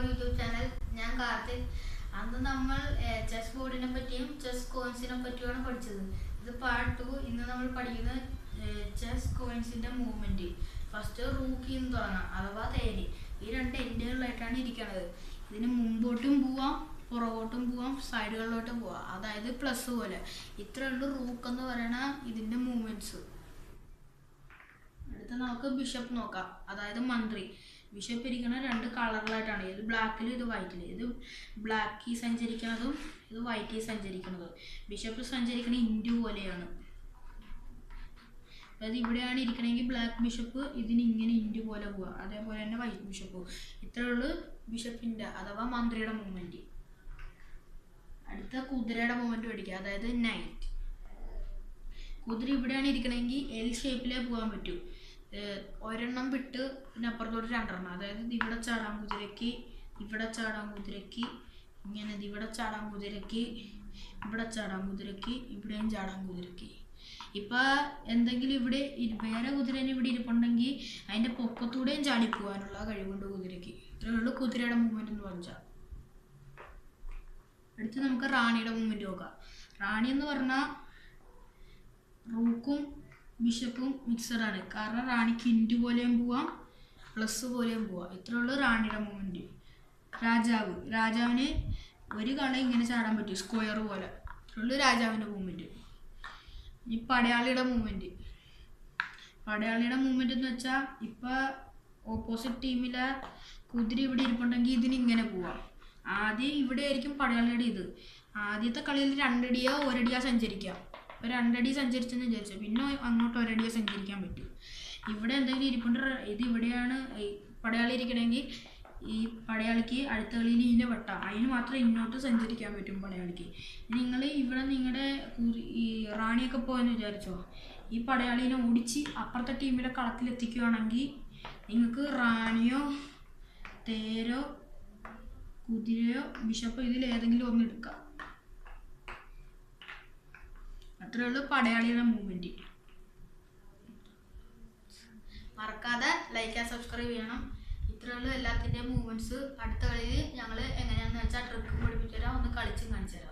അവർ YouTube channel. ഞാൻ കാർത്തിക്. അന്ന് നമ്മൾ ചെസ് ബോർഡിനെ പറ്റിയും ചെസ് കോയിൻസിനെ പറ്റിയുമാണ് പഠിച്ചത്. ഇത് പാർട്ട് 2. ഇന്ന് നമ്മൾ പഠിക്കുന്നത് ചെസ് കോയിൻസിൻ്റെ മൂവ്മെൻറ്റ്. ഫസ്റ്റ് റൂക്കിൽ നിന്ന് തുടങ്ങാം, അഥവാ തേര്. ഈ രണ്ട് എൻഡുകളിലായിട്ടാണ് ഇരിക്കുന്നത്. ഇതിന് മുമ്പോട്ടും പോവാം, പുറകോട്ടും പോവാം, സൈഡുകളിലോട്ടും പോവാം. അതായത് പ്ലസ് പോലെ. ഇത്രയുള്ളൂ റൂക്ക് എന്ന് പറയുന്ന ഇതിൻ്റെ മൂവ്മെൻറ്റ്സ്. അടുത്ത നമുക്ക് ബിഷപ്പ് നോക്കാം, അതായത് മന്ത്രി. ബിഷപ്പ് ഇരിക്കുന്ന രണ്ട് കളറിലായിട്ടാണ്, ഇത് ബ്ലാക്കിലും ഇത് വൈറ്റിലും. ഇത് ബ്ലാക്കിൽ സഞ്ചരിക്കുന്നതും ഇത് വൈറ്റിൽ സഞ്ചരിക്കുന്നതും. ബിഷപ്പ് സഞ്ചരിക്കുന്ന ഇൻഡു പോലെയാണ്. അതായത് ഇവിടെയാണ് ഇരിക്കണമെങ്കിൽ ബ്ലാക്ക് ബിഷപ്പ് ഇതിന് ഇങ്ങനെ ഇൻഡു പോലെ പോവുക, അതേപോലെ തന്നെ വൈറ്റ് ബിഷപ്പ്. ഇത്രയുള്ളൂ ബിഷപ്പിൻ്റെ അഥവാ മന്ത്രിയുടെ മൂവ്മെൻറ്റ്. അടുത്ത കുതിരയുടെ മൂവ്മെൻറ്റ് പഠിക്കുക, അതായത് നൈറ്റ്. കുതിര ഇവിടെയാണ് ഇരിക്കണമെങ്കിൽ എൽ ഷേപ്പിലേ പോകാൻ പറ്റൂ. ഒരെണ്ണം വിട്ട് പിന്നെ അപ്പുറത്തോട്ട് രണ്ടെണ്ണം. അതായത് ഇവിടെ ചാടാൻ കുതിരയ്ക്ക്, ഇവിടെ ചാടാൻ കുതിരയ്ക്ക്, ഇങ്ങനെ ഇവിടെ ചാടാൻ കുതിരയ്ക്ക്, ഇവിടെ ചാടാൻ കുതിരയ്ക്ക്, ഇവിടെയും ചാടാൻ കുതിരയ്ക്ക്. ഇപ്പം എന്തെങ്കിലും ഇവിടെ വേറെ കുതിരേനെ ഇവിടെ ഇരിപ്പുണ്ടെങ്കിൽ അതിൻ്റെ പൊക്കത്തൂടെയും ചാടിപ്പോകാനുള്ള കഴിവുണ്ട് കുതിരയ്ക്ക്. ഇത്രയുള്ളൂ കുതിരയുടെ മൂവ്മെൻറ്റ് എന്ന് പറഞ്ഞാൽ. അടുത്ത് നമുക്ക് റാണിയുടെ മൂവ്മെൻറ്റ് നോക്കാം. റാണി എന്ന് പറഞ്ഞാൽ റൂക്കും ബിഷപ്പും മിക്സഡ് ആണ്. കാരണം റാണിക്ക് ഇൻഡു പോലെയും പോവാം, പ്ലസ് പോലെയും പോവാം. ഇത്രയുള്ളൂ റാണിയുടെ മൂവ്മെൻറ്റ്. രാജാവിന് ഒരു കള ഇങ്ങനെ ചാടാൻ പറ്റും, സ്ക്വയർ പോലെ. ഇത്രയുള്ളൂ രാജാവിൻ്റെ മൂവ്മെൻറ്റ്. ഈ പടയാളിയുടെ മൂവ്മെൻറ്റ്. പടയാളിയുടെ മൂവ്മെൻറ്റ് എന്ന് വെച്ചാൽ ഇപ്പം ഓപ്പോസിറ്റ് ടീമിലെ കുതിര ഇവിടെ ഇരിപ്പുണ്ടെങ്കിൽ ഇതിന് ഇങ്ങനെ പോവാം. ആദ്യം ഇവിടെ ആയിരിക്കും പടയാളിയുടെ ഇത്. ആദ്യത്തെ കളിയിൽ രണ്ടടിയോ ഒരടിയോ സഞ്ചരിക്കാം. ഇപ്പോൾ രണ്ടടി സഞ്ചരിച്ചെന്ന് വിചാരിച്ചു, പിന്നെ അങ്ങോട്ട് ഒരടിയോ സഞ്ചരിക്കാൻ പറ്റും. ഇവിടെ എന്തെങ്കിലും ഇരിപ്പുണ്ട്, ഇത് ഇവിടെയാണ് പടയാളി ഇരിക്കണമെങ്കിൽ ഈ പടയാളിക്ക് അടുത്ത കളിയിൽ ഇതിനെ വെട്ടാം. അതിന് മാത്രം ഇങ്ങോട്ട് സഞ്ചരിക്കാൻ പറ്റും പടയാളിക്ക്. നിങ്ങൾ ഇവിടെ നിങ്ങളുടെ ഈ റാണിയൊക്കെ പോയെന്ന് വിചാരിച്ചോ, ഈ പടയാളീനെ ഓടിച്ച് അപ്പുറത്തെ ടീമിലെ കളത്തിലെത്തിക്കുകയാണെങ്കിൽ നിങ്ങൾക്ക് റാണിയോ തേരോ കുതിരയോ ബിഷപ്പോ ഇതിലേതെങ്കിലും ഒന്ന് എടുക്കാം. അത്രയുള്ളൂ പടയാളിയുടെ മൂവ്മെൻറ്റ്. മറക്കാതെ ലൈക്ക് ആൻഡ് സബ്സ്ക്രൈബ് ചെയ്യണം. ഇത്രയുള്ളൂ എല്ലാത്തിൻ്റെയും മൂവ്മെൻറ്റ്സ്. അടുത്ത കളിയിൽ ഞങ്ങൾ എങ്ങനെയാണെന്ന് വെച്ചാൽ ട്രിക്ക് പഠിപ്പിച്ചു തരാം, ഒന്ന് കളിച്ചും കാണിച്ചു തരാം.